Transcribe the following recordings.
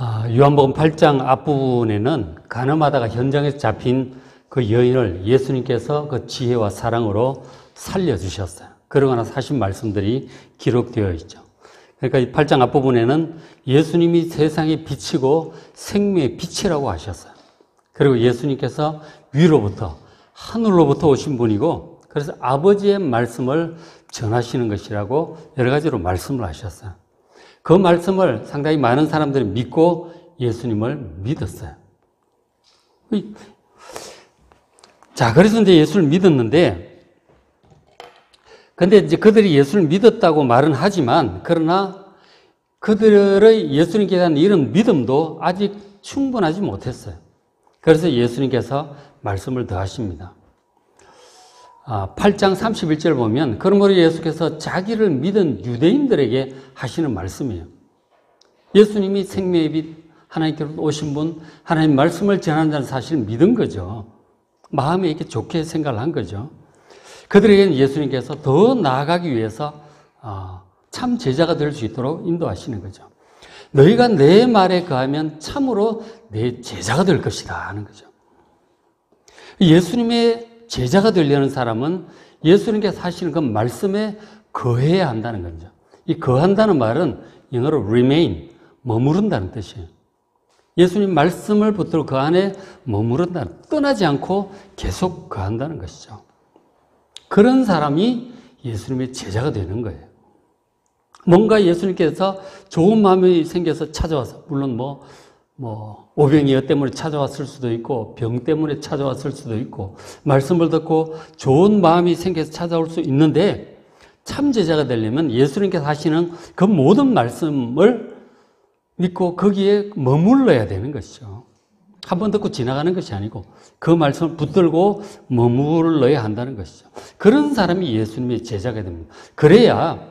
요한복음 8장 앞부분에는 간음하다가 현장에서 잡힌 그 여인을 예수님께서 그 지혜와 사랑으로 살려주셨어요. 그러고 나서 하신 말씀들이 기록되어 있죠. 그러니까 이 8장 앞부분에는 예수님이 세상의 빛이고 생명의 빛이라고 하셨어요. 그리고 예수님께서 위로부터, 하늘로부터 오신 분이고, 그래서 아버지의 말씀을 전하시는 것이라고 여러 가지로 말씀을 하셨어요. 그 말씀을 상당히 많은 사람들이 믿고 예수님을 믿었어요. 자, 그래서 이제 예수를 믿었는데, 근데 이제 그들이 예수를 믿었다고 말은 하지만, 그러나 그들의 예수님께 대한 이런 믿음도 아직 충분하지 못했어요. 그래서 예수님께서 말씀을 더 하십니다. 8장 31절 보면, 그러므로 예수께서 자기를 믿은 유대인들에게 하시는 말씀이에요. 예수님이 생명의 빛, 하나님께로 오신 분, 하나님 말씀을 전한다는 사실을 믿은 거죠. 마음에 이렇게 좋게 생각을 한 거죠. 그들에게는 예수님께서 더 나아가기 위해서 참 제자가 될 수 있도록 인도하시는 거죠. 너희가 내 말에 거하면 참으로 내 제자가 될 것이다 하는 거죠. 예수님의 제자가 되려는 사람은 예수님께서 하시는 그 말씀에 거해야 한다는 거죠. 이 거한다는 말은 영어로 remain, 머무른다는 뜻이에요. 예수님 말씀을 붙들고 그 안에 머무른다, 떠나지 않고 계속 거한다는 것이죠. 그런 사람이 예수님의 제자가 되는 거예요. 뭔가 예수님께서 좋은 마음이 생겨서 찾아와서, 물론 오병이어 때문에 찾아왔을 수도 있고, 병 때문에 찾아왔을 수도 있고, 말씀을 듣고 좋은 마음이 생겨서 찾아올 수 있는데, 참 제자가 되려면 예수님께서 하시는 그 모든 말씀을 믿고 거기에 머물러야 되는 것이죠. 한 번 듣고 지나가는 것이 아니고 그 말씀을 붙들고 머물러야 한다는 것이죠. 그런 사람이 예수님의 제자가 됩니다. 그래야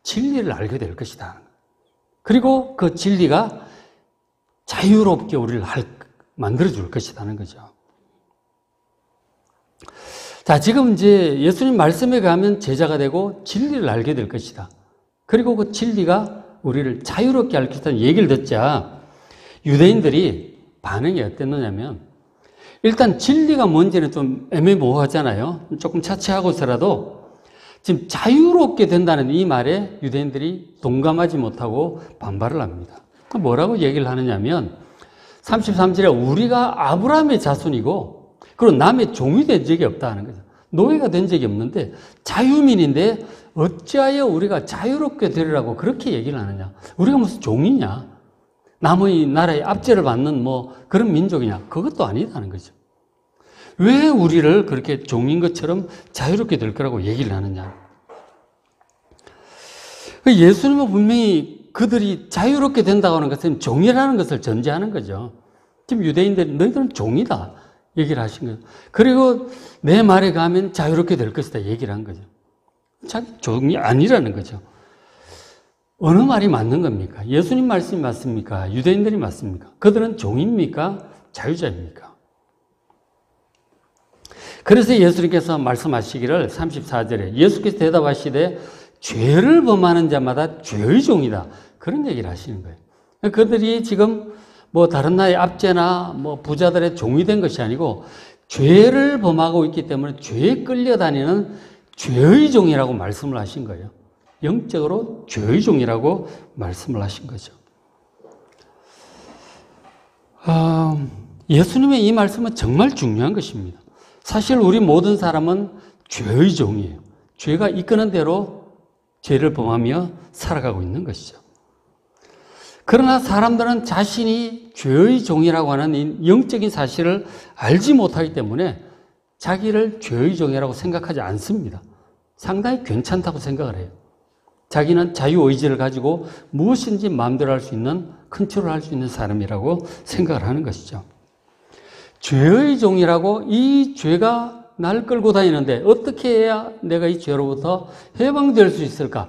진리를 알게 될 것이다. 그리고 그 진리가 자유롭게 우리를 만들어줄 것이라는 거죠. 자, 지금 이제 예수님 말씀에 가면 제자가 되고 진리를 알게 될 것이다. 그리고 그 진리가 우리를 자유롭게 할 것이라는 얘기를 듣자 유대인들이 반응이 어땠느냐면, 일단 진리가 뭔지는 좀 애매모호하잖아요. 조금 차치하고서라도 지금 자유롭게 된다는 이 말에 유대인들이 동감하지 못하고 반발을 합니다. 뭐라고 얘기를 하느냐면 33절에 우리가 아브라함의 자손이고 그리고 남의 종이 된 적이 없다는 거죠. 노예가 된 적이 없는데 자유민인데 어찌하여 우리가 자유롭게 되리라고 그렇게 얘기를 하느냐. 우리가 무슨 종이냐. 남의 나라의 압제를 받는 그런 민족이냐. 그것도 아니다는 거죠. 왜 우리를 그렇게 종인 것처럼 자유롭게 될 거라고 얘기를 하느냐. 예수님은 분명히 그들이 자유롭게 된다고 하는 것은 종이라는 것을 전제하는 거죠. 지금 유대인들이 너희들은 종이다 얘기를 하신 거예요. 그리고 내 말에 가면 자유롭게 될 것이다 얘기를 한 거죠. 참 종이 아니라는 거죠. 어느 말이 맞는 겁니까? 예수님 말씀이 맞습니까? 유대인들이 맞습니까? 그들은 종입니까? 자유자입니까? 그래서 예수님께서 말씀하시기를 34절에 예수께서 대답하시되 죄를 범하는 자마다 죄의 종이다. 그런 얘기를 하시는 거예요. 그들이 지금 다른 나라의 압제나 부자들의 종이 된 것이 아니고 죄를 범하고 있기 때문에 죄에 끌려다니는 죄의 종이라고 말씀을 하신 거예요. 영적으로 죄의 종이라고 말씀을 하신 거죠. 예수님의 이 말씀은 정말 중요한 것입니다. 사실 우리 모든 사람은 죄의 종이에요. 죄가 이끄는 대로 죄를 범하며 살아가고 있는 것이죠. 그러나 사람들은 자신이 죄의 종이라고 하는 이 영적인 사실을 알지 못하기 때문에 자기를 죄의 종이라고 생각하지 않습니다. 상당히 괜찮다고 생각을 해요. 자기는 자유의지를 가지고 무엇인지 마음대로 할 수 있는, 컨트롤할 수 있는 사람이라고 생각을 하는 것이죠. 죄의 종이라고 이 죄가 날 끌고 다니는데 어떻게 해야 내가 이 죄로부터 해방될 수 있을까?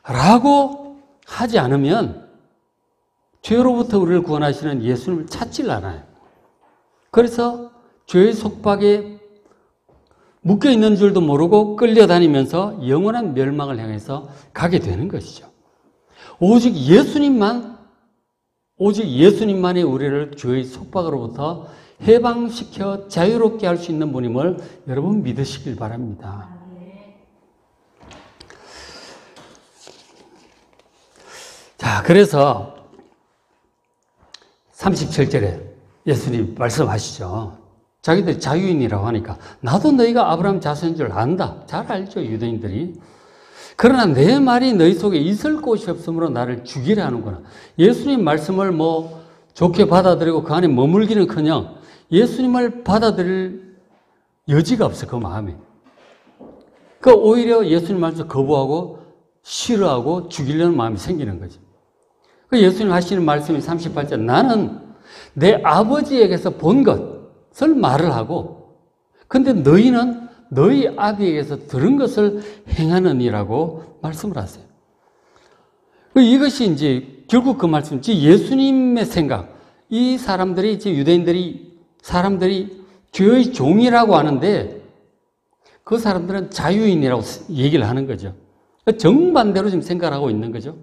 라고 하지 않으면 죄로부터 우리를 구원하시는 예수님을 찾질 않아요. 그래서 죄의 속박에 묶여있는 줄도 모르고 끌려다니면서 영원한 멸망을 향해서 가게 되는 것이죠. 오직 예수님만 오직 예수님만이 우리를 죄의 속박으로부터 해방시켜 자유롭게 할 수 있는 분임을 여러분 믿으시길 바랍니다. 자, 그래서 37절에 예수님 말씀하시죠. 자기들이 자유인이라고 하니까 나도 너희가 아브라함 자손인 줄 안다. 잘 알죠, 유대인들이. 그러나 내 말이 너희 속에 있을 곳이 없으므로 나를 죽이려 하는구나. 예수님 말씀을 좋게 받아들이고 그 안에 머물기는커녕 예수님을 받아들일 여지가 없어, 그 마음에. 오히려 예수님 말씀을 거부하고 싫어하고 죽이려는 마음이 생기는 거죠. 예수님 하시는 말씀이 38절, 나는 내 아버지에게서 본 것을 말을 하고, 근데 너희는 너희 아비에게서 들은 것을 행하느니라고 말씀을 하세요. 이것이 이제 결국 그 말씀, 예수님의 생각, 이 사람들이, 유대인들이, 사람들이 죄의 종이라고 하는데 그 사람들은 자유인이라고 얘기를 하는 거죠. 정반대로 지금 생각하고 있는 거죠.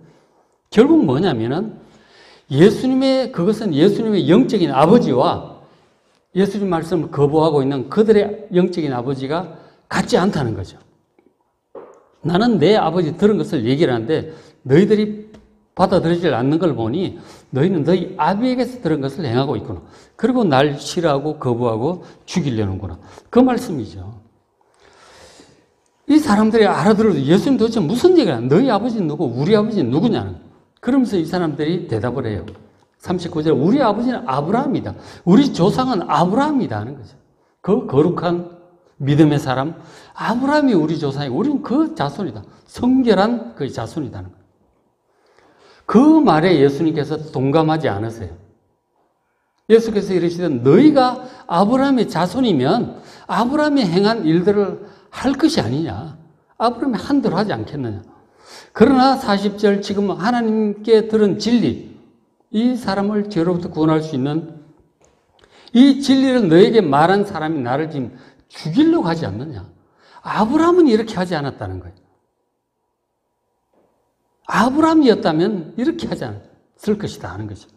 결국 뭐냐면은 그것은 예수님의 영적인 아버지와 예수님 말씀을 거부하고 있는 그들의 영적인 아버지가 같지 않다는 거죠. 나는 내 아버지 들은 것을 얘기를 하는데 너희들이 받아들이지 않는 걸 보니 너희는 너희 아비에게서 들은 것을 행하고 있구나. 그리고 날 싫어하고 거부하고 죽이려는구나. 그 말씀이죠. 이 사람들이 알아들어도 예수님 도대체 무슨 얘기를 하냐. 너희 아버지는 누구? 우리 아버지는 누구냐는. 그러면서 이 사람들이 대답을 해요. 39절, 우리 아버지는 아브라함이다. 우리 조상은 아브라함이다 하는 거죠. 그 거룩한 믿음의 사람, 아브라함이 우리 조상이고 우리는 그 자손이다. 성결한 그 자손이다는 거예요. 그 말에 예수님께서 동감하지 않으세요. 예수께서 이르시되 너희가 아브라함의 자손이면 아브라함이 행한 일들을 할 것이 아니냐. 아브라함이 한 대로 하지 않겠느냐. 그러나 40절 지금 하나님께 들은 진리, 이 사람을 죄로부터 구원할 수 있는 이 진리를 너에게 말한 사람이 나를 지금 죽이려고 하지 않느냐. 아브라함은 이렇게 하지 않았다는 거예요. 아브라함이었다면 이렇게 하지 않았을 것이다 하는 거죠.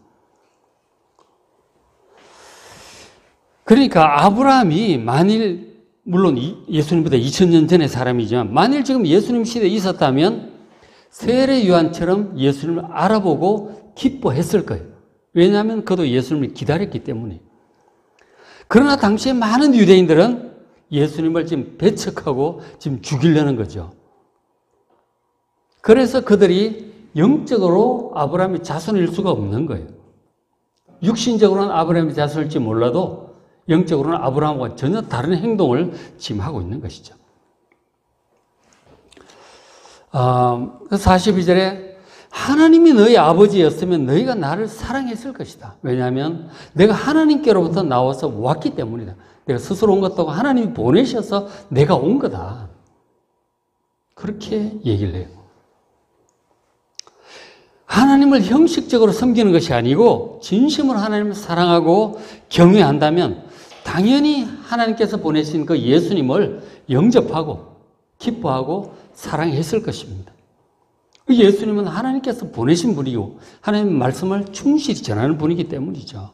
그러니까 아브라함이 만일 물론 예수님보다 2000년 전의 사람이지만 만일 지금 예수님 시대에 있었다면 세례 요한처럼 예수님을 알아보고 기뻐했을 거예요. 왜냐하면 그도 예수님을 기다렸기 때문에. 그러나 당시에 많은 유대인들은 예수님을 지금 배척하고 지금 죽이려는 거죠. 그래서 그들이 영적으로 아브라함의 자손일 수가 없는 거예요. 육신적으로는 아브라함의 자손일지 몰라도 영적으로는 아브라함과 전혀 다른 행동을 지금 하고 있는 것이죠. 42절에 하나님이 너희 아버지였으면 너희가 나를 사랑했을 것이다. 왜냐하면 내가 하나님께로부터 나와서 왔기 때문이다. 내가 스스로 온 것도 아니고 하나님이 보내셔서 내가 온 거다. 그렇게 얘기를 해요. 하나님을 형식적으로 섬기는 것이 아니고 진심으로 하나님을 사랑하고 경외한다면 당연히 하나님께서 보내신 그 예수님을 영접하고 기뻐하고 사랑했을 것입니다. 예수님은 하나님께서 보내신 분이고 하나님의 말씀을 충실히 전하는 분이기 때문이죠.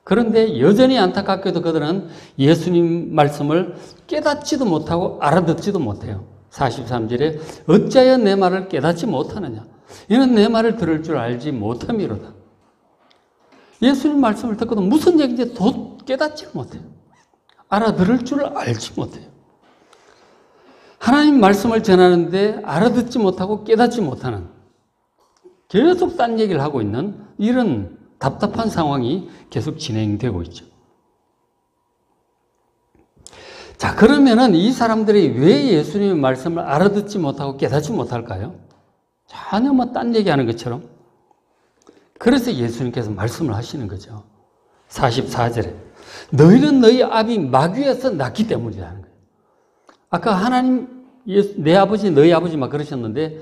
그런데 여전히 안타깝게도 그들은 예수님 말씀을 깨닫지도 못하고 알아듣지도 못해요. 43절에 어찌하여 내 말을 깨닫지 못하느냐. 이는 내 말을 들을 줄 알지 못함이로다. 예수님 말씀을 듣고도 무슨 얘기인지 깨닫지 못해요. 알아들을 줄 알지 못해요. 하나님 말씀을 전하는데 알아듣지 못하고 깨닫지 못하는 계속 딴 얘기를 하고 있는 이런 답답한 상황이 계속 진행되고 있죠. 자, 그러면은 이 사람들이 왜 예수님의 말씀을 알아듣지 못하고 깨닫지 못할까요? 전혀 딴 얘기하는 것처럼. 그래서 예수님께서 말씀을 하시는 거죠. 44절에 너희는 너희 아비 마귀에서 낳기 때문이라는 거예요. 아까 하나님 내 아버지 너희 아버지 막 그러셨는데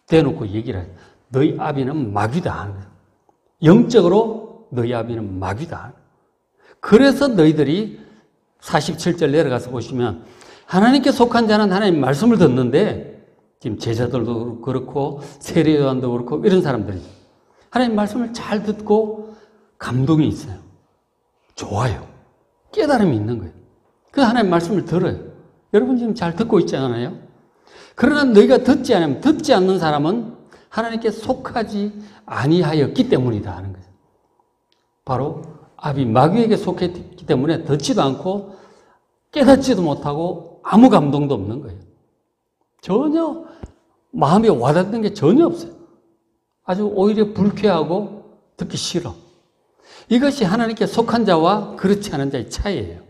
대놓고 얘기를 해요. 너희 아비는 마귀다 하는 거예요. 영적으로 너희 아비는 마귀다. 그래서 너희들이 47절 내려가서 보시면 하나님께 속한 자는 하나님 말씀을 듣는데 지금 제자들도 그렇고 세례요한도 그렇고 이런 사람들이죠. 하나님 말씀을 잘 듣고 감동이 있어요. 좋아요. 깨달음이 있는 거예요. 그 하나님 말씀을 들어요. 여러분 지금 잘 듣고 있지 않아요? 그러나 너희가 듣지 않으면, 듣지 않는 사람은 하나님께 속하지 아니하였기 때문이다 하는 거죠. 바로 아비 마귀에게 속했기 때문에 듣지도 않고 깨닫지도 못하고 아무 감동도 없는 거예요. 전혀 마음에 와닿는 게 전혀 없어요. 아주 오히려 불쾌하고 듣기 싫어. 이것이 하나님께 속한 자와 그렇지 않은 자의 차이예요.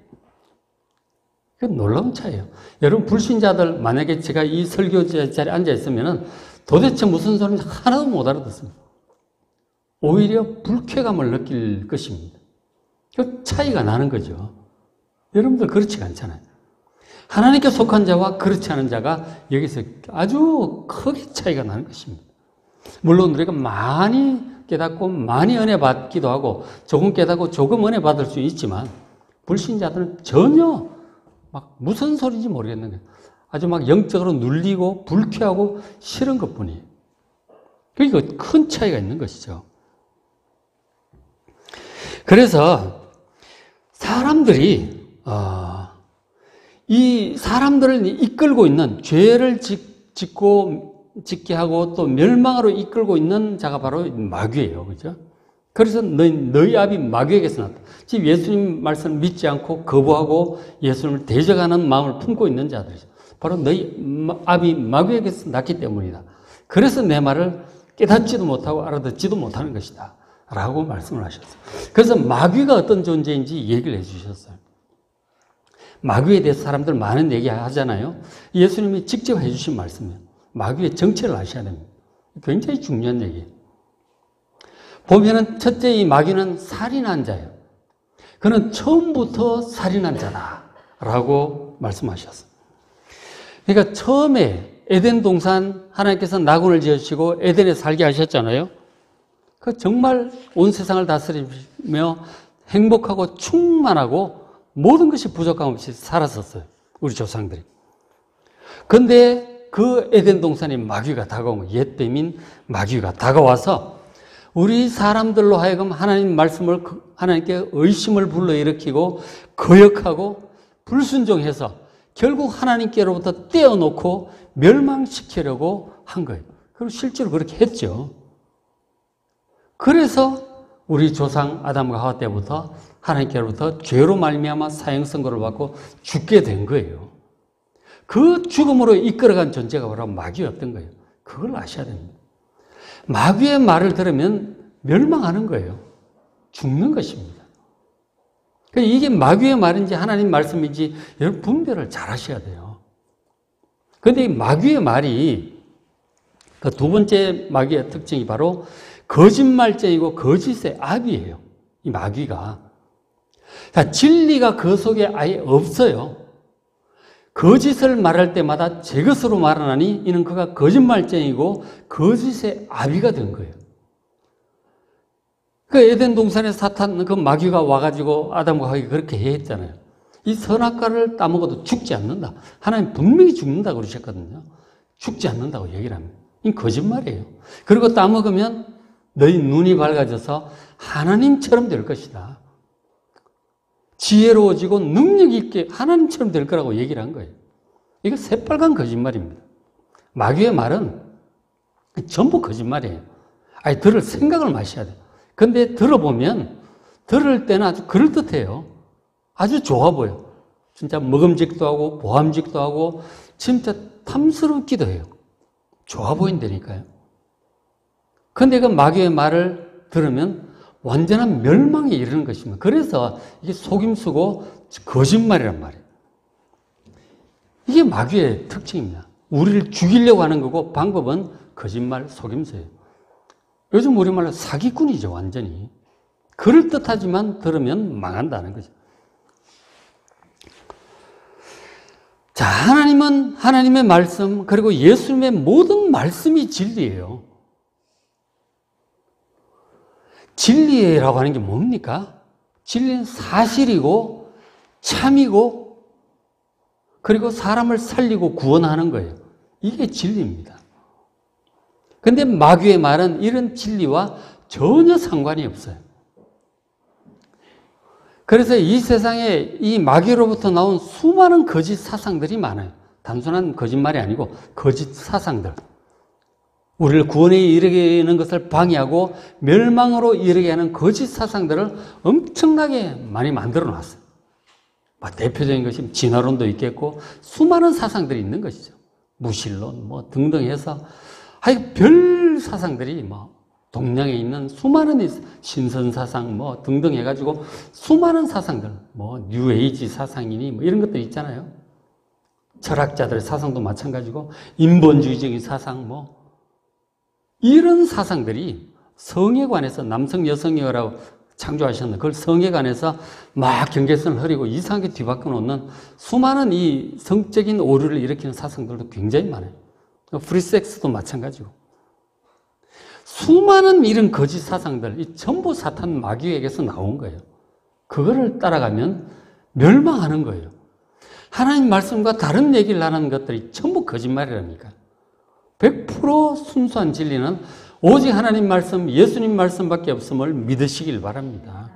그건 놀라운 차이예요. 여러분 불신자들 만약에 제가 이 설교 자리에 앉아 있으면 도대체 무슨 소리인지 하나도 못 알아듣습니다. 오히려 불쾌감을 느낄 것입니다. 그 차이가 나는 거죠. 여러분들 그렇지가 않잖아요. 하나님께 속한 자와 그렇지 않은 자가 여기서 아주 크게 차이가 나는 것입니다. 물론 우리가 많이 깨닫고 많이 은혜 받기도 하고 조금 깨닫고 조금 은혜 받을 수 있지만 불신자들은 전혀 막 무슨 소리인지 모르겠는 거예요. 아주 막 영적으로 눌리고 불쾌하고 싫은 것뿐이에요. 그러니까 큰 차이가 있는 것이죠. 그래서 사람들이 이 사람들을 이끌고 있는 죄를 짓게 하고 또 멸망으로 이끌고 있는 자가 바로 마귀예요. 그죠? 그래서 너희 아비 마귀에게서 났다. 지금 예수님 말씀을 믿지 않고 거부하고 예수님을 대적하는 마음을 품고 있는 자들이죠. 바로 너희 아비 마귀에게서 났기 때문이다. 그래서 내 말을 깨닫지도 못하고 알아듣지도 못하는 것이다. 라고 말씀을 하셨어요. 그래서 마귀가 어떤 존재인지 얘기를 해 주셨어요. 마귀에 대해서 사람들 많은 얘기 하잖아요. 예수님이 직접 해 주신 말씀이에요. 마귀의 정체를 아셔야 됩니다. 굉장히 중요한 얘기예요. 보면은 첫째 이 마귀는 살인한 자예요. 그는 처음부터 살인한 자다. 라고 말씀하셨어요. 그러니까 처음에 에덴 동산 하나님께서 낙원을 지으시고 에덴에 살게 하셨잖아요. 그 정말 온 세상을 다스리며 행복하고 충만하고 모든 것이 부족함 없이 살았었어요. 우리 조상들이. 그런데 그 에덴 동산에 마귀가 다가오고 옛뱀인 마귀가 다가와서 우리 사람들로 하여금 하나님 말씀을 하나님께 의심을 불러일으키고 거역하고 불순종해서 결국 하나님께로부터 떼어놓고 멸망시키려고 한 거예요. 그리고 실제로 그렇게 했죠. 그래서 우리 조상 아담과 하와 때부터 하나님께로부터 죄로 말미암아 사형 선고를 받고 죽게 된 거예요. 그 죽음으로 이끌어간 존재가 바로 마귀였던 거예요. 그걸 아셔야 됩니다. 마귀의 말을 들으면 멸망하는 거예요. 죽는 것입니다. 이게 마귀의 말인지 하나님 말씀인지 여러분 분별을 잘 하셔야 돼요. 그런데 이 마귀의 말이 그 두 번째 마귀의 특징이 바로 거짓말쟁이고 거짓의 아비예요. 이 마귀가. 자, 진리가 그 속에 아예 없어요. 거짓을 말할 때마다 제 것으로 말하나니 이는 그가 거짓말쟁이고 거짓의 아비가 된 거예요. 그 에덴 동산에 사탄, 그 마귀가 와가지고 아담과 하와에게 그렇게 했잖아요. 이 선악과를 따먹어도 죽지 않는다. 하나님 분명히 죽는다고 그러셨거든요. 죽지 않는다고 얘기를 합니다. 이 거짓말이에요. 그리고 따먹으면 너희 눈이 밝아져서 하나님처럼 될 것이다. 지혜로워지고 능력 있게 하나님처럼 될 거라고 얘기를 한 거예요. 이거 새빨간 거짓말입니다. 마귀의 말은 전부 거짓말이에요. 아니, 들을 생각을 마셔야 돼요. 근데 들어보면 들을 때는 아주 그럴듯해요. 아주 좋아 보여. 진짜 먹음직도 하고 보함직도 하고 진짜 탐스럽기도 해요. 좋아 보인다니까요. 근데 그 마귀의 말을 들으면 완전한 멸망에 이르는 것입니다. 그래서 이게 속임수고 거짓말이란 말이에요. 이게 마귀의 특징입니다. 우리를 죽이려고 하는 거고 방법은 거짓말, 속임수예요. 요즘 우리말로 사기꾼이죠, 완전히. 그럴듯하지만 들으면 망한다는 거죠. 자, 하나님은 하나님의 말씀, 그리고 예수님의 모든 말씀이 진리예요. 진리라고 하는 게 뭡니까? 진리는 사실이고 참이고 그리고 사람을 살리고 구원하는 거예요. 이게 진리입니다. 그런데 마귀의 말은 이런 진리와 전혀 상관이 없어요. 그래서 이 세상에 이 마귀로부터 나온 수많은 거짓 사상들이 많아요. 단순한 거짓말이 아니고 거짓 사상들. 우리를 구원에 이르게 하는 것을 방해하고 멸망으로 이르게 하는 거짓 사상들을 엄청나게 많이 만들어 놨어요. 대표적인 것이 진화론도 있겠고 수많은 사상들이 있는 것이죠. 무신론 뭐 등등 해서 별 사상들이 동양에 있는 수많은 신선 사상 뭐 등등 해가지고 수많은 사상들 뉴에이지 사상이니 이런 것들 있잖아요. 철학자들의 사상도 마찬가지고 인본주의적인 사상 이런 사상들이 성에 관해서 남성 여성이라고 창조하셨는데 그걸 성에 관해서 막 경계선을 흐리고 이상하게 뒤바꿔 놓는 수많은 이 성적인 오류를 일으키는 사상들도 굉장히 많아요. 프리섹스도 마찬가지고. 수많은 이런 거짓 사상들, 이 전부 사탄 마귀에게서 나온 거예요. 그거를 따라가면 멸망하는 거예요. 하나님 말씀과 다른 얘기를 하는 것들이 전부 거짓말이라니까. 100% 순수한 진리는 오직 하나님 말씀, 예수님 말씀밖에 없음을 믿으시길 바랍니다.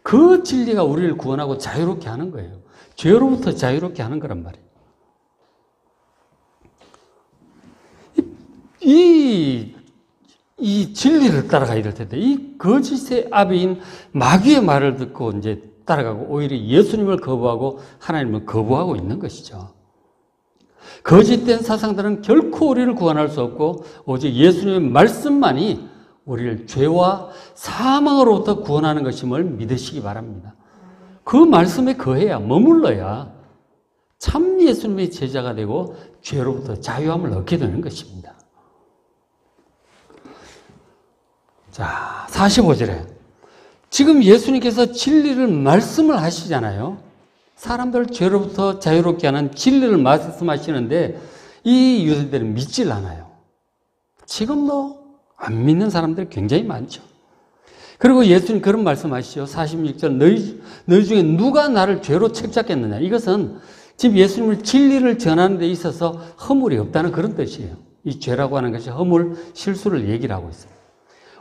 그 진리가 우리를 구원하고 자유롭게 하는 거예요. 죄로부터 자유롭게 하는 거란 말이에요. 이 진리를 따라가야 될 텐데, 이 거짓의 아비인 마귀의 말을 듣고 이제 따라가고, 오히려 예수님을 거부하고 하나님을 거부하고 있는 것이죠. 거짓된 사상들은 결코 우리를 구원할 수 없고, 오직 예수님의 말씀만이 우리를 죄와 사망으로부터 구원하는 것임을 믿으시기 바랍니다. 그 말씀에 거해야, 머물러야 참 예수님의 제자가 되고 죄로부터 자유함을 얻게 되는 것입니다. 자, 45절에 지금 예수님께서 진리를 말씀을 하시잖아요. 사람들 죄로부터 자유롭게 하는 진리를 말씀하시는데 이 유대인들은 믿질 않아요. 지금도 안 믿는 사람들이 굉장히 많죠. 그리고 예수님 그런 말씀하시죠. 46절 너희 중에 누가 나를 죄로 책잡겠느냐. 이것은 지금 예수님을 진리를 전하는 데 있어서 허물이 없다는 그런 뜻이에요. 이 죄라고 하는 것이 허물, 실수를 얘기를 하고 있어요.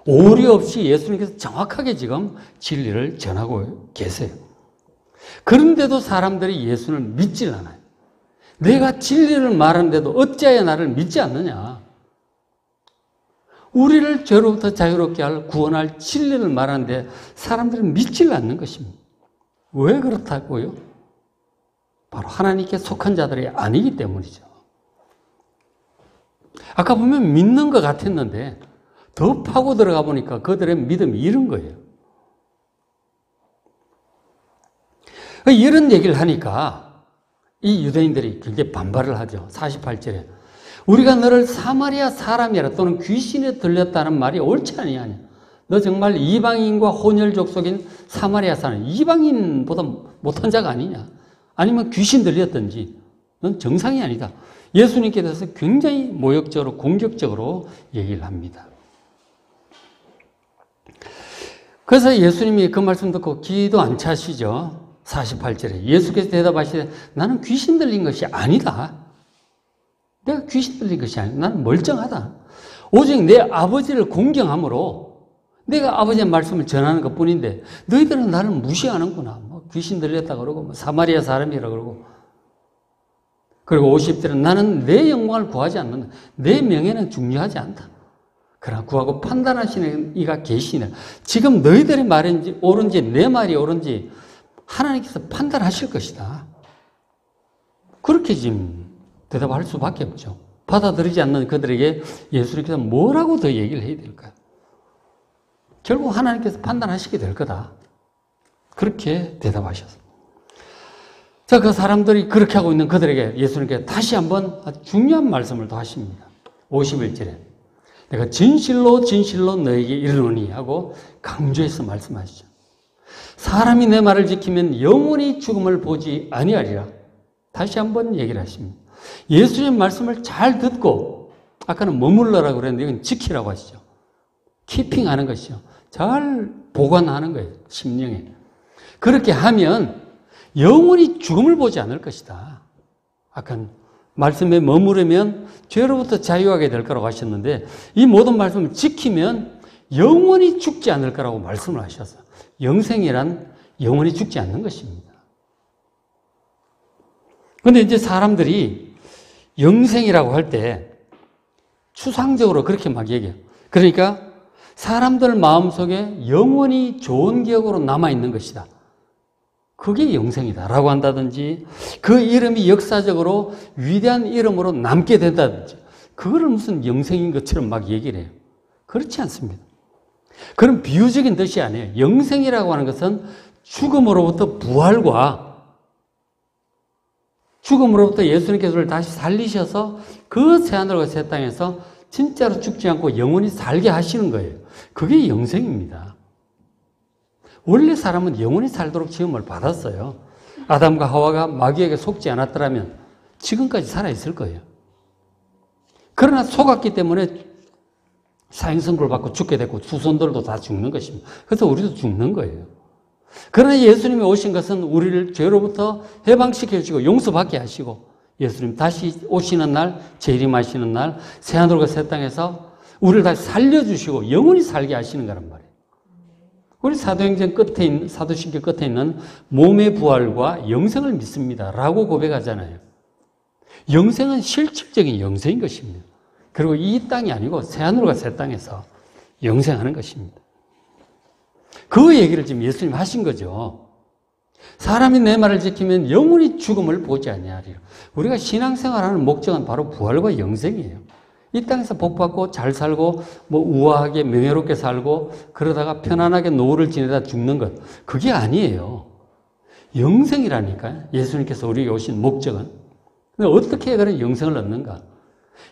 오류 없이 예수님께서 정확하게 지금 진리를 전하고 계세요. 그런데도 사람들이 예수를 믿질 않아요. 내가 진리를 말하는데도 어찌하여 나를 믿지 않느냐. 우리를 죄로부터 자유롭게 구원할 진리를 말하는데 사람들은 믿질 않는 것입니다. 왜 그렇다고요? 바로 하나님께 속한 자들이 아니기 때문이죠. 아까 보면 믿는 것 같았는데 더 파고 들어가 보니까 그들의 믿음이 이런 거예요. 이런 얘기를 하니까 이 유대인들이 굉장히 반발을 하죠. 48절에 우리가 너를 사마리아 사람이라 또는 귀신에 들렸다는 말이 옳지 아니하냐. 너 정말 이방인과 혼혈 족속인 사마리아 사람, 이방인보다 못한 자가 아니냐. 아니면 귀신 들렸든지 넌 정상이 아니다. 예수님께 대해서 굉장히 모욕적으로 공격적으로 얘기를 합니다. 그래서 예수님이 그 말씀 듣고 기도 안 차시죠. 48절에 예수께서 대답하시되 나는 귀신 들린 것이 아니다. 내가 귀신 들린 것이 아니다. 나는 멀쩡하다. 오직 내 아버지를 공경함으로 내가 아버지의 말씀을 전하는 것뿐인데 너희들은 나를 무시하는구나. 귀신 들렸다 그러고 사마리아 사람이라 그러고 그리고 50절은 나는 내 영광을 구하지 않는다. 내 명예는 중요하지 않다. 그러나 구하고 판단하시는 이가 계시네. 지금 너희들의 말인지 옳은지 내 말이 옳은지 하나님께서 판단하실 것이다. 그렇게 지금 대답할 수밖에 없죠. 받아들이지 않는 그들에게 예수님께서 뭐라고 더 얘기를 해야 될까요? 결국 하나님께서 판단하시게 될 거다. 그렇게 대답하셨어요. 자, 그 사람들이 그렇게 하고 있는 그들에게 예수님께서 다시 한번 중요한 말씀을 더 하십니다. 51절에 내가 진실로 진실로 너에게 이르노니 하고 강조해서 말씀하시죠. 사람이 내 말을 지키면 영원히 죽음을 보지 아니하리라. 다시 한번 얘기를 하십니다. 예수님 말씀을 잘 듣고 아까는 머물러라고 그랬는데 이건 지키라고 하시죠. 키핑하는 것이죠. 잘 보관하는 거예요. 심령에. 그렇게 하면 영원히 죽음을 보지 않을 것이다. 아까 말씀에 머무르면 죄로부터 자유하게 될 거라고 하셨는데 이 모든 말씀을 지키면 영원히 죽지 않을 거라고 말씀을 하셨어요. 영생이란 영원히 죽지 않는 것입니다. 그런데 이제 사람들이 영생이라고 할 때 추상적으로 그렇게 막 얘기해요. 그러니까 사람들 마음속에 영원히 좋은 기억으로 남아있는 것이다. 그게 영생이다라고 한다든지, 그 이름이 역사적으로 위대한 이름으로 남게 된다든지, 그거를 무슨 영생인 것처럼 막 얘기를 해요. 그렇지 않습니다. 그런 비유적인 뜻이 아니에요. 영생이라고 하는 것은 죽음으로부터 부활과 죽음으로부터 예수님께서를 다시 살리셔서 그 새하늘과 새 땅에서 진짜로 죽지 않고 영원히 살게 하시는 거예요. 그게 영생입니다. 원래 사람은 영원히 살도록 지음을 받았어요. 아담과 하와가 마귀에게 속지 않았더라면 지금까지 살아있을 거예요. 그러나 속았기 때문에 사형선고를 받고 죽게 됐고 후손들도 다 죽는 것입니다. 그래서 우리도 죽는 거예요. 그러나 예수님이 오신 것은 우리를 죄로부터 해방시켜 주시고 용서받게 하시고, 예수님 다시 오시는 날, 재림하시는 날, 새하늘과 새 땅에서 우리를 다시 살려주시고 영원히 살게 하시는 거란 말이에요. 우리 사도행전 끝에 있는, 사도신경 끝에 있는 몸의 부활과 영생을 믿습니다 라고 고백하잖아요. 영생은 실질적인 영생인 것입니다. 그리고 이 땅이 아니고 새하늘과 새 땅에서 영생하는 것입니다. 그 얘기를 지금 예수님 하신 거죠. 사람이 내 말을 지키면 영원히 죽음을 보지 아니하리라. 우리가 신앙생활하는 목적은 바로 부활과 영생이에요. 이 땅에서 복받고 잘 살고 뭐 우아하게 명예롭게 살고 그러다가 편안하게 노후를 지내다 죽는 것, 그게 아니에요. 영생이라니까요. 예수님께서 우리에게 오신 목적은. 근데 어떻게 그런 영생을 얻는가?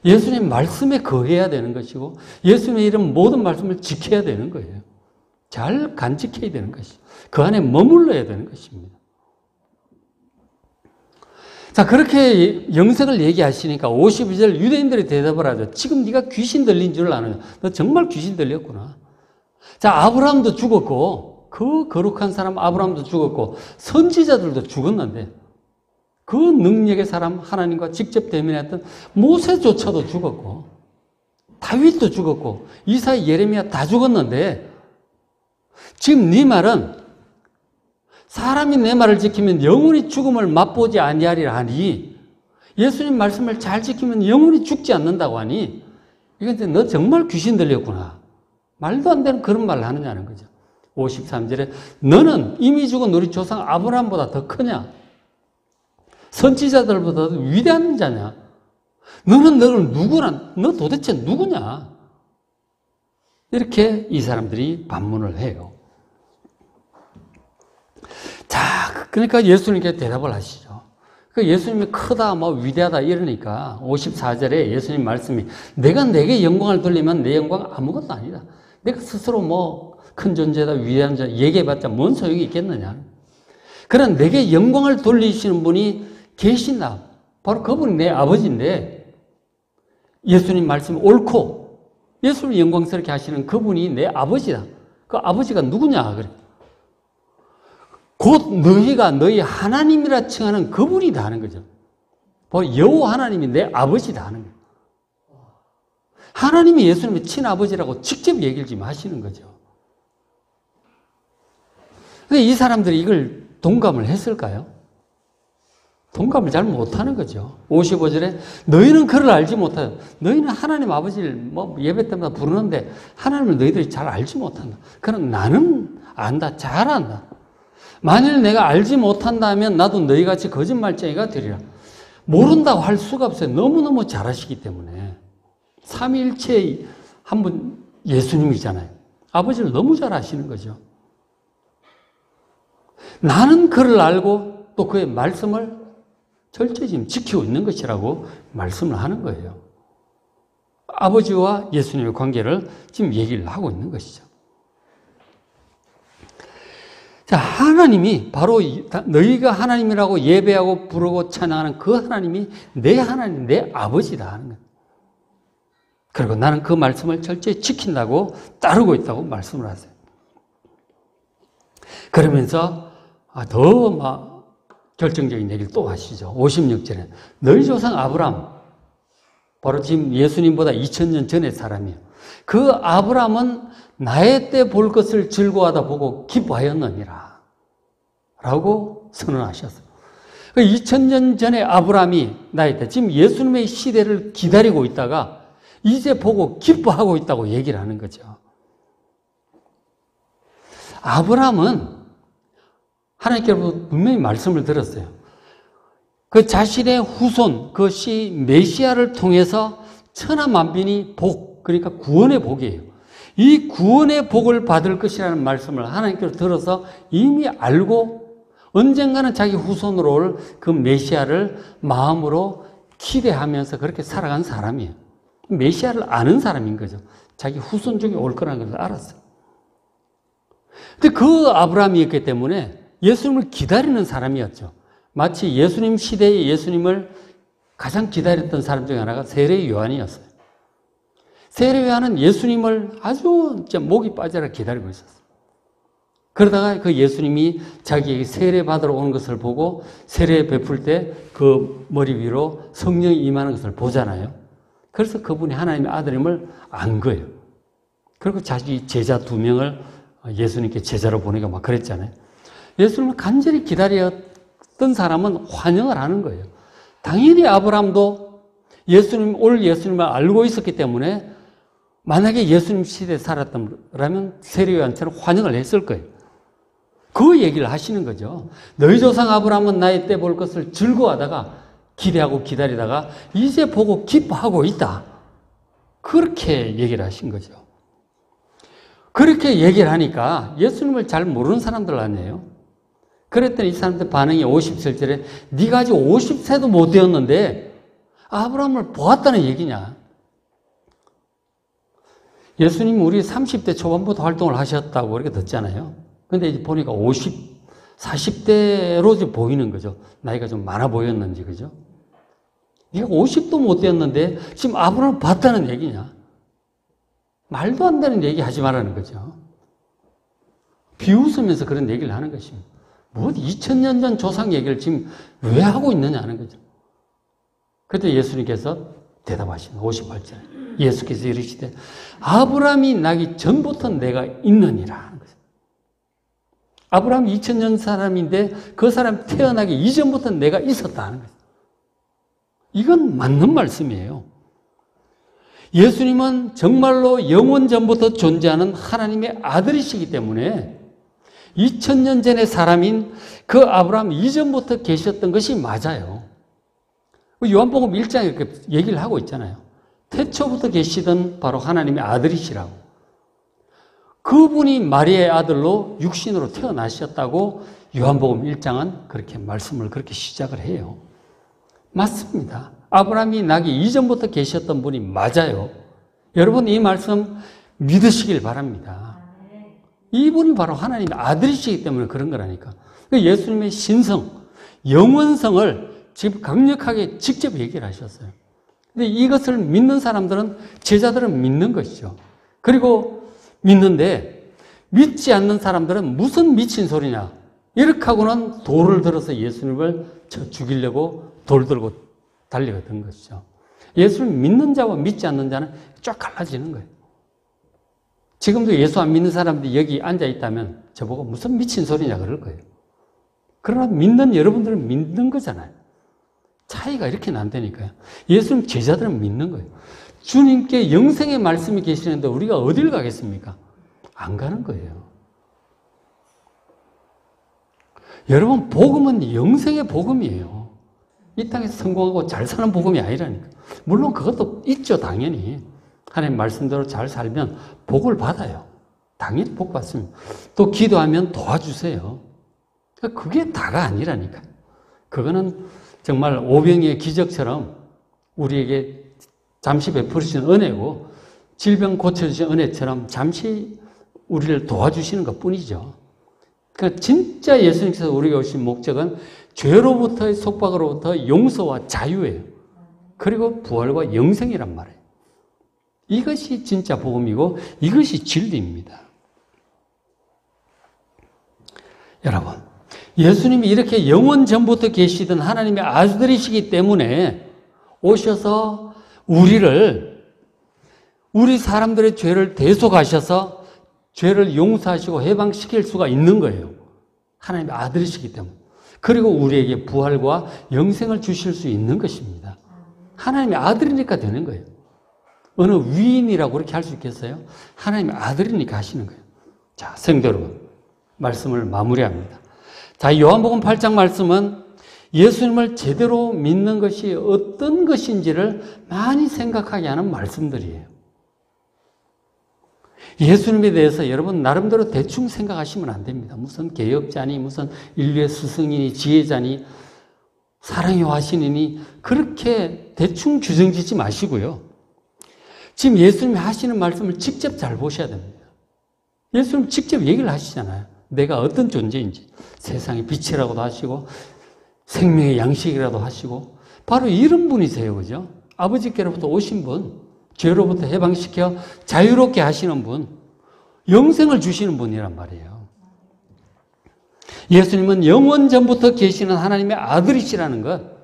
예수님 말씀에 거해야 되는 것이고 예수님의 이름 모든 말씀을 지켜야 되는 거예요. 잘 간직해야 되는 것이죠. 그 안에 머물러야 되는 것입니다. 자, 그렇게 영생을 얘기하시니까 52절 유대인들이 대답을 하죠. 지금 네가 귀신 들린 줄 아느냐? 너 정말 귀신 들렸구나. 자, 아브라함도 죽었고 그 거룩한 사람 아브라함도 죽었고 선지자들도 죽었는데 그 능력의 사람 하나님과 직접 대면했던 모세조차도 죽었고 다윗도 죽었고 이사야 예레미야 다 죽었는데 지금 네 말은 사람이 내 말을 지키면 영원히 죽음을 맛보지 아니하리라 하니, 예수님 말씀을 잘 지키면 영원히 죽지 않는다고 하니, 이건 이제 너 정말 귀신 들렸구나. 말도 안 되는 그런 말을 하느냐는 거죠. 53절에 너는 이미 죽은 우리 조상 아브라함보다 더 크냐? 선지자들보다 위대한 자냐? 너는 너를 누구나, 너 도대체 누구냐? 이렇게 이 사람들이 반문을 해요. 자, 그러니까 예수님께 대답을 하시죠. 그 예수님이 크다, 뭐 위대하다 이러니까 54절에 예수님 말씀이 내가 내게 영광을 돌리면 내 영광 아무것도 아니다. 내가 스스로 뭐 큰 존재다, 위대한 존재 얘기해봤자 뭔 소용이 있겠느냐. 그러나 내게 영광을 돌리시는 분이 계신다. 바로 그분이 내 아버지인데 예수님 말씀이 옳고 예수를 영광스럽게 하시는 그분이 내 아버지다. 그 아버지가 누구냐 그래. 곧 너희가 너희 하나님이라 칭하는 그분이다 하는 거죠. 바로 여호와 하나님이 내 아버지다 하는 거예요. 하나님이 예수님의 친아버지라고 직접 얘기를 지금 하시는 거죠. 근데 이 사람들이 이걸 동감을 했을까요? 동감을 잘 못하는 거죠. 55절에 너희는 그를 알지 못하다. 너희는 하나님 아버지를 뭐 예배 때마다 부르는데 하나님을 너희들이 잘 알지 못한다. 그러나 나는 안다. 잘 안다. 만일 내가 알지 못한다면 나도 너희같이 거짓말쟁이가 되리라. 모른다고 할 수가 없어요. 너무너무 잘하시기 때문에. 삼위일체의 한 분 예수님이잖아요. 아버지를 너무 잘 아시는 거죠. 나는 그를 알고 또 그의 말씀을 철저히 지금 지키고 있는 것이라고 말씀을 하는 거예요. 아버지와 예수님의 관계를 지금 얘기를 하고 있는 것이죠. 자, 하나님이 바로 너희가 하나님이라고 예배하고 부르고 찬양하는 그 하나님이 내 하나님, 내 아버지다 하는 거예요. 그리고 나는 그 말씀을 철저히 지킨다고 따르고 있다고 말씀을 하세요. 그러면서 더 막 결정적인 얘기를 또 하시죠. 56절에 너희 조상 아브라함, 바로 지금 예수님보다 2000년 전의 사람이에요. 그 아브라함은 나의 때 볼 것을 즐거워하다 보고 기뻐하였느니라 라고 선언하셨어요. 2000년 전에 아브라함이 나의 때, 지금 예수님의 시대를 기다리고 있다가 이제 보고 기뻐하고 있다고 얘기를 하는 거죠. 아브라함은 하나님께로부터 분명히 말씀을 들었어요. 그 자신의 후손, 그것이 메시아를 통해서 천하만민이 복, 그러니까 구원의 복이에요. 이 구원의 복을 받을 것이라는 말씀을 하나님께로 들어서 이미 알고 언젠가는 자기 후손으로 올 그 메시아를 마음으로 기대하면서 그렇게 살아간 사람이에요. 메시아를 아는 사람인 거죠. 자기 후손 중에 올 거라는 걸 알았어요. 근데 그 아브라함이었기 때문에 예수님을 기다리는 사람이었죠. 마치 예수님 시대에 예수님을 가장 기다렸던 사람 중에 하나가 세례 요한이었어요. 세례 요한은 예수님을 아주 진짜 목이 빠져라 기다리고 있었어요. 그러다가 그 예수님이 자기에게 세례 받으러 오는 것을 보고 세례 베풀 때 그 머리 위로 성령이 임하는 것을 보잖아요. 그래서 그분이 하나님의 아들임을 안 거예요. 그리고 자기 제자 2명을 예수님께 제자로 보내고 막 그랬잖아요. 예수님을 간절히 기다렸던 사람은 환영을 하는 거예요. 당연히 아브라함도 올 예수님을 알고 있었기 때문에 만약에 예수님 시대에 살았다면 세례 요한처럼 환영을 했을 거예요. 그 얘기를 하시는 거죠. 너희 조상 아브라함은 나의 때 볼 것을 즐거워하다가 기대하고 기다리다가 이제 보고 기뻐하고 있다. 그렇게 얘기를 하신 거죠. 그렇게 얘기를 하니까 예수님을 잘 모르는 사람들 아니에요. 그랬더니 이 사람들 반응이 57절에 네가 아직 50세도 못 되었는데 아브라함을 보았다는 얘기냐. 예수님이 우리 30대 초반부터 활동을 하셨다고 그렇게 듣잖아요. 근데 이제 보니까 40대로 보이는 거죠. 나이가 좀 많아 보였는지, 그죠? 네가 50도 못 되었는데 지금 아브라함을 봤다는 얘기냐? 말도 안 되는 얘기 하지 말라는 거죠. 비웃으면서 그런 얘기를 하는 것입니다. 뭐 2000년 전 조상 얘기를 지금 왜 하고 있느냐 하는 거죠. 그때 예수님께서 대답하시는 58절에 예수께서 이르시되 아브라함이 나기 전부터 내가 있느니라 하는 거죠. 아브라함이 2000년 사람인데 그 사람 태어나기 이전부터 내가 있었다 하는 거죠. 이건 맞는 말씀이에요. 예수님은 정말로 영원 전부터 존재하는 하나님의 아들이시기 때문에 2000년 전의 사람인 그 아브라함 이전부터 계셨던 것이 맞아요. 요한복음 1장에 이렇게 얘기를 하고 있잖아요. 태초부터 계시던 바로 하나님의 아들이시라고. 그분이 마리아의 아들로 육신으로 태어나셨다고 요한복음 1장은 그렇게 말씀을 그렇게 시작을 해요. 맞습니다. 아브라함이 나기 이전부터 계셨던 분이 맞아요. 여러분 이 말씀 믿으시길 바랍니다. 이분이 바로 하나님의 아들이시기 때문에 그런 거라니까. 예수님의 신성, 영원성을 지금 강력하게 직접 얘기를 하셨어요. 근데 이것을 믿는 사람들은, 제자들은 믿는 것이죠. 그리고 믿는데 믿지 않는 사람들은 무슨 미친 소리냐. 이렇게 하고는 돌을 들어서 예수님을 죽이려고 돌 들고 달려갔던 것이죠. 예수를 믿는 자와 믿지 않는 자는 쫙 갈라지는 거예요. 지금도 예수 안 믿는 사람들이 여기 앉아 있다면 저보고 무슨 미친 소리냐 그럴 거예요. 그러나 믿는 여러분들은 믿는 거잖아요. 차이가 이렇게 난다니까요. 예수님 제자들은 믿는 거예요. 주님께 영생의 말씀이 계시는데 우리가 어딜 가겠습니까? 안 가는 거예요. 여러분 복음은 영생의 복음이에요. 이 땅에서 성공하고 잘 사는 복음이 아니라니까. 물론 그것도 있죠, 당연히. 하나님 말씀대로 잘 살면 복을 받아요. 당연히 복 받습니다. 또 기도하면 도와주세요. 그게 다가 아니라니까. 그거는 정말 오병이의 기적처럼 우리에게 잠시 베풀으시는 은혜고 질병 고쳐주신 은혜처럼 잠시 우리를 도와주시는 것 뿐이죠. 그러니까 진짜 예수님께서 우리가 오신 목적은 죄로부터의 속박으로부터 용서와 자유예요. 그리고 부활과 영생이란 말이에요. 이것이 진짜 복음이고 이것이 진리입니다. 여러분, 예수님이 이렇게 영원 전부터 계시던 하나님의 아들이시기 때문에 오셔서 우리를 우리 사람들의 죄를 대속하셔서 죄를 용서하시고 해방시킬 수가 있는 거예요. 하나님의 아들이시기 때문에. 그리고 우리에게 부활과 영생을 주실 수 있는 것입니다. 하나님의 아들이니까 되는 거예요. 어느 위인이라고 그렇게 할 수 있겠어요? 하나님의 아들이니까 하시는 거예요. 자, 성도 여러분, 말씀을 마무리합니다. 자, 요한복음 8장 말씀은 예수님을 제대로 믿는 것이 어떤 것인지를 많이 생각하게 하는 말씀들이에요. 예수님에 대해서 여러분 나름대로 대충 생각하시면 안 됩니다. 무슨 개혁자니, 무슨 인류의 스승이니, 지혜자니, 사랑의 화신이니 그렇게 대충 규정짓지 마시고요. 지금 예수님이 하시는 말씀을 직접 잘 보셔야 됩니다. 예수님 직접 얘기를 하시잖아요. 내가 어떤 존재인지. 세상의 빛이라고도 하시고 생명의 양식이라도 하시고 바로 이런 분이세요. 그죠? 아버지께로부터 오신 분, 죄로부터 해방시켜 자유롭게 하시는 분, 영생을 주시는 분이란 말이에요. 예수님은 영원 전부터 계시는 하나님의 아들이시라는 것,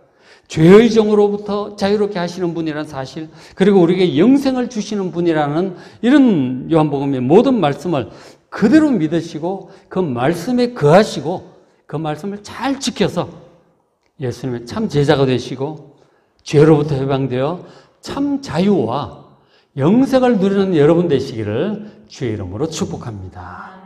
죄의 정으로부터 자유롭게 하시는 분이라는 사실, 그리고 우리에게 영생을 주시는 분이라는 이런 요한복음의 모든 말씀을 그대로 믿으시고 그 말씀에 거하시고 그 말씀을 잘 지켜서 예수님의 참 제자가 되시고 죄로부터 해방되어 참 자유와 영생을 누리는 여러분 되시기를 주의 이름으로 축복합니다.